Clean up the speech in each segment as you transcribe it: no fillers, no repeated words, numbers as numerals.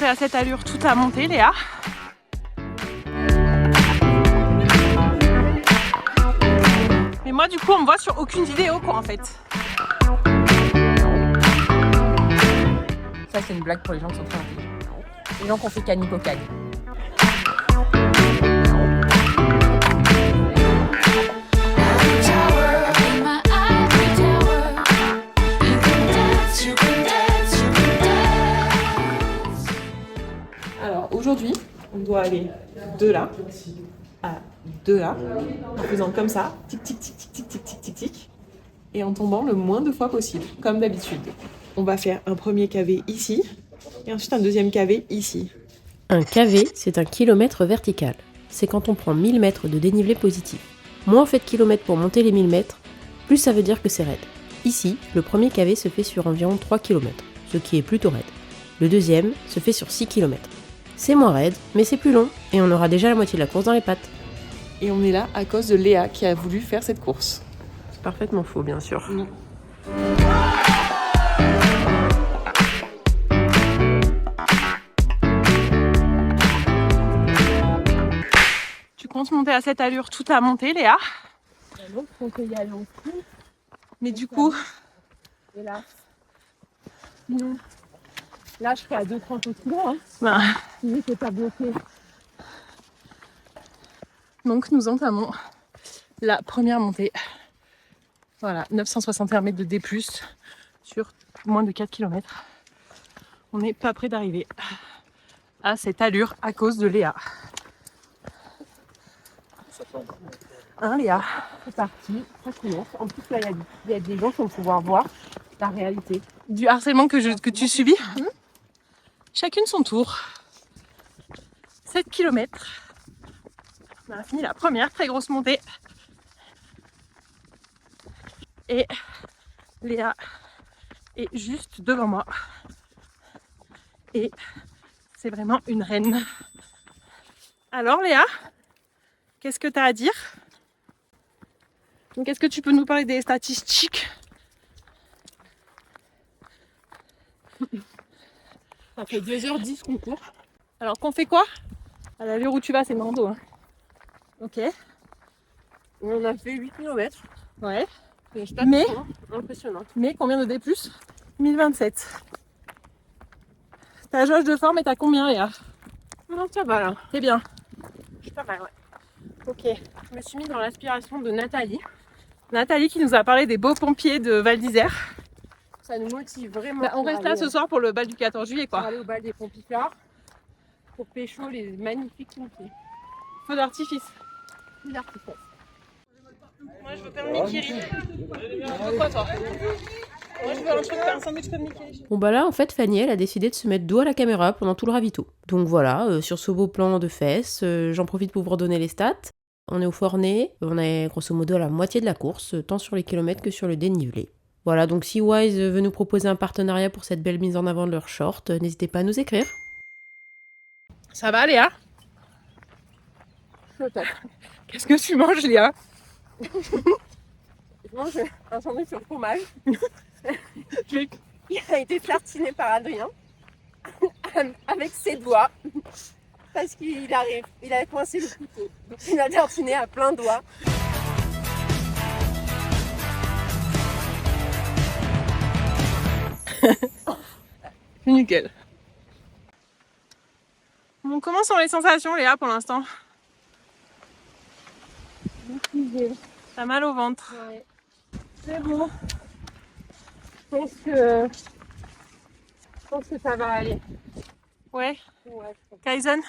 monter à cette allure toute la montée, Léa. Mais moi du coup on me voit sur aucune vidéo quoi en fait. Ça c'est une blague pour les gens qui sont très intelligents. Les gens qui ont fait canicocade. Alors aujourd'hui on doit aller de là à de là en faisant comme ça, tic tic tic tic tic tic tic tic tic, et en tombant le moins de fois possible, comme d'habitude. On va faire un premier KV ici, et ensuite un deuxième KV ici. Un KV, c'est un kilomètre vertical. C'est quand on prend 1000 mètres de dénivelé positif. Moins on fait de kilomètres pour monter les 1000 mètres, plus ça veut dire que c'est raide. Ici, le premier KV se fait sur environ 3 km, ce qui est plutôt raide. Le deuxième se fait sur 6 km. C'est moins raide, mais c'est plus long, et on aura déjà la moitié de la course dans les pattes. Et on est là à cause de Léa qui a voulu faire cette course. C'est parfaitement faux, bien sûr. Non. Tu comptes monter à cette allure toute la montée, Léa? Donc on peut y aller en ski. Mais du coup, Et là, sinon, là je serai à 2,30 au kilo. Hein. ben, Si j'étais pas bloqué. donc nous entamons la première montée. Voilà, 961 mètres de D+, sur moins de 4 km. On n'est pas près d'arriver à cette allure à cause de Léa. Hein, Léa? C'est parti, ça commence. En plus là il y a des gens qui vont pouvoir voir la réalité. Du harcèlement que tu subis? Chacune son tour. 7 km. On a fini la première très grosse montée. Et Léa est juste devant moi. Et c'est vraiment une reine. Alors Léa, qu'est-ce que tu as à dire? Donc est-ce que tu peux nous parler des statistiques? Ça fait 2h10 qu'on court. Alors qu'on fait quoi? À l'allure où tu vas, c'est Mando. Hein. Ok. On a fait 8 km. Ouais. Mais impressionnant. Mais combien de D+? 1027. Ta jauge de forme est à combien, Léa? Non, ça va là. C'est bien. Je suis pas mal, ouais. Ok. Je me suis mis dans l'aspiration de Nathalie. Nathalie qui nous a parlé des beaux pompiers de Val d'Isère. Ça nous motive vraiment. Bah, on reste là ce soir pour le bal du 14 juillet, Pour quoi. aller au bal des Pompicards. Pour pécho les magnifiques pompiers. Feu d'artifice. Feu d'artifice. Moi, je veux plein de Mikiri. Tu veux quoi, toi? Moi, je veux un sandwich comme Mikiri. Bon bah là, en fait, Fanny, elle a décidé de se mettre dos à la caméra pendant tout le ravito. Donc voilà, sur ce beau plan de fesses, j'en profite pour vous redonner les stats. On est au Fornay, on est grosso modo à la moitié de la course, tant sur les kilomètres que sur le dénivelé. Voilà, donc si Wise veut nous proposer un partenariat pour cette belle mise en avant de leur short, n'hésitez pas à nous écrire. Ça va, Léa? Peut-être. Qu'est-ce que tu manges, Léa? Je mange un sandwich au fromage. Il a été tartiné par Adrien avec ses doigts parce qu'il a coincé le couteau. Donc il a tartiné à plein doigts. C'est nickel. Bon, comment sont les sensations, Léa, pour l'instant? T'as mal au ventre? Ouais. C'est bon. Je pense que ça va aller. Ouais. Ouais, Kaizen?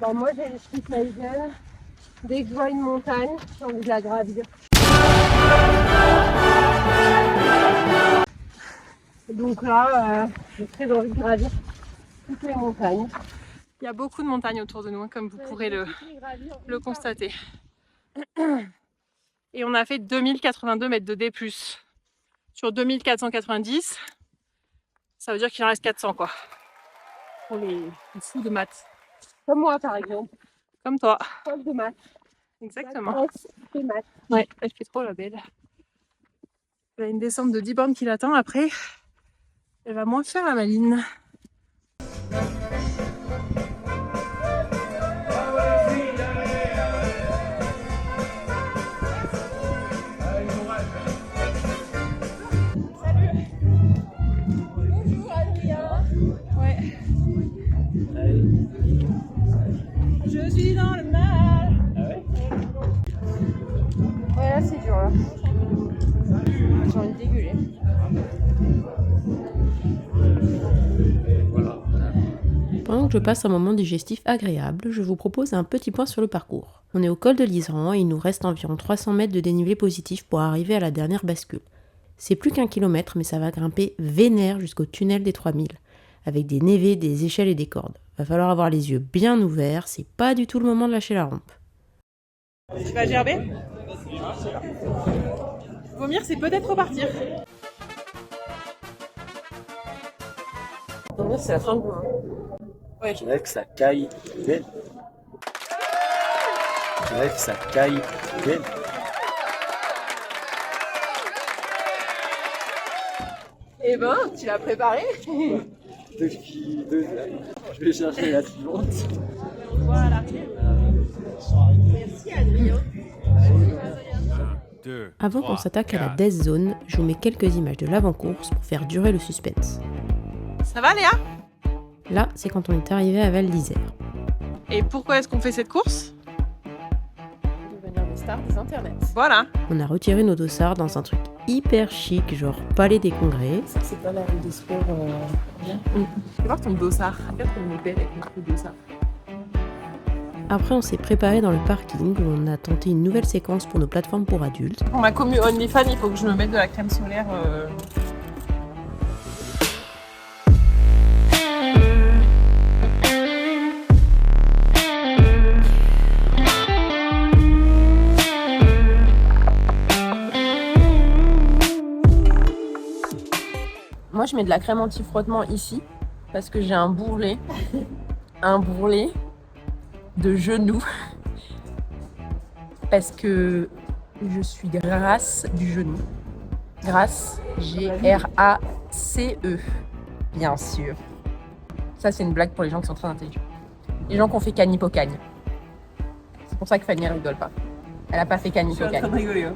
bon, moi j'ai l'esprit Kaizen. Dès que je vois une montagne, j'ai envie de la gravir. Donc là, j'ai très envie de gravir toutes les montagnes. Il y a beaucoup de montagnes autour de nous, hein, comme vous pourrez le constater. Et on a fait 2082 mètres de D+. Sur 2490, ça veut dire qu'il en reste 400, quoi. Pour les fous de maths. Comme moi, par exemple. Comme toi. Prof de maths. Exactement. De maths. Ouais, elle fait trop la belle. Elle a une descente de 10 bornes qui l'attend après. Elle va moins faire la maline. J'ai envie de dégueuler. Pendant que je passe un moment digestif agréable, je vous propose un petit point sur le parcours. On est au col de l'Iseran et il nous reste environ 300 mètres de dénivelé positif pour arriver à la dernière bascule. C'est plus qu'1 kilomètre, mais ça va grimper vénère jusqu'au tunnel des 3000, avec des névés, des échelles et des cordes. Va falloir avoir les yeux bien ouverts, c'est pas du tout le moment de lâcher la rampe. Tu vas gerber? Vomir, c'est peut-être repartir. Vomir, c'est la fin du mois. Ouais. Je dirais que ça caille bien. Je dirais que ça caille bien. Eh ben, tu l'as préparé? Je vais chercher la suivante. Voilà. Merci Adrien. Avant qu'on s'attaque à la Death Zone, je vous mets quelques images de l'avant-course pour faire durer le suspense. Ça va Léa? Là, c'est quand on est arrivé à Val d'Isère. Et pourquoi est-ce qu'on fait cette course? Devenir des stars des internets. Voilà. On a retiré nos dossards dans un truc hyper chic, genre palais des congrès. C'est pas la rue des sports. Tu voir ton dossard. Regarde comme est belle avec notre dossard. Après, on s'est préparé dans le parking où on a tenté une nouvelle séquence pour nos plateformes pour adultes. Pour ma commu OnlyFans, il faut que je me mette de la crème solaire. Moi, je mets de la crème anti-frottement ici parce que j'ai un bourrelet de genoux parce que je suis grasse du genou. Grasse, G-R-A-C-E, bien sûr. Ça, c'est une blague pour les gens qui sont très intelligents. Les gens qui ont fait canipocagne. C'est pour ça que Fanny, elle rigole pas. Elle a pas fait Je suis en train de canipocagne. rigoler. Hein.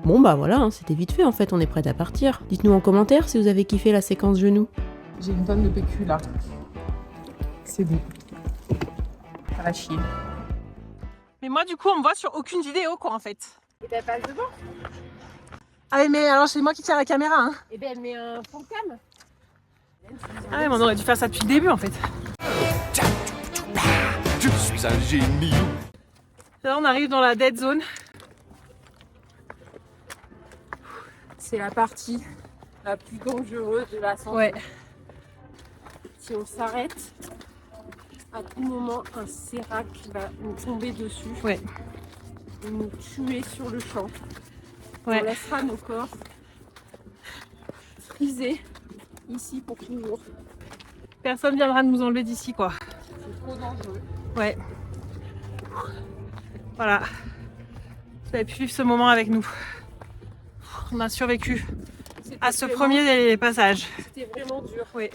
Bon bah voilà, hein, c'était vite fait en fait, on est prêt à partir. Dites-nous en commentaire si vous avez kiffé la séquence genoux. J'ai une tonne de PQ là. C'est bon. Ça va chier. Mais moi, du coup, on me voit sur aucune vidéo, quoi, en fait. Et ben, passe devant. Ah, mais alors, c'est moi qui tiens la caméra, hein. Et ben, elle met un fond de cam. Ah, ouais, mais on aurait dû faire ça depuis le début, en fait. Je suis un génie. Là, on arrive dans la dead zone. C'est la partie la plus dangereuse de l'ascension. Ouais. Si on s'arrête, à tout moment, un sérac va nous tomber dessus. Ouais. Et nous tuer sur le champ. Ouais. On laissera nos corps frisés ici pour toujours. Personne viendra nous enlever d'ici, quoi. C'est trop dangereux. Ouais. Voilà. Vous avez pu vivre ce moment avec nous. On a survécu C'était à ce vraiment- premier passage. C'était vraiment dur. Oui.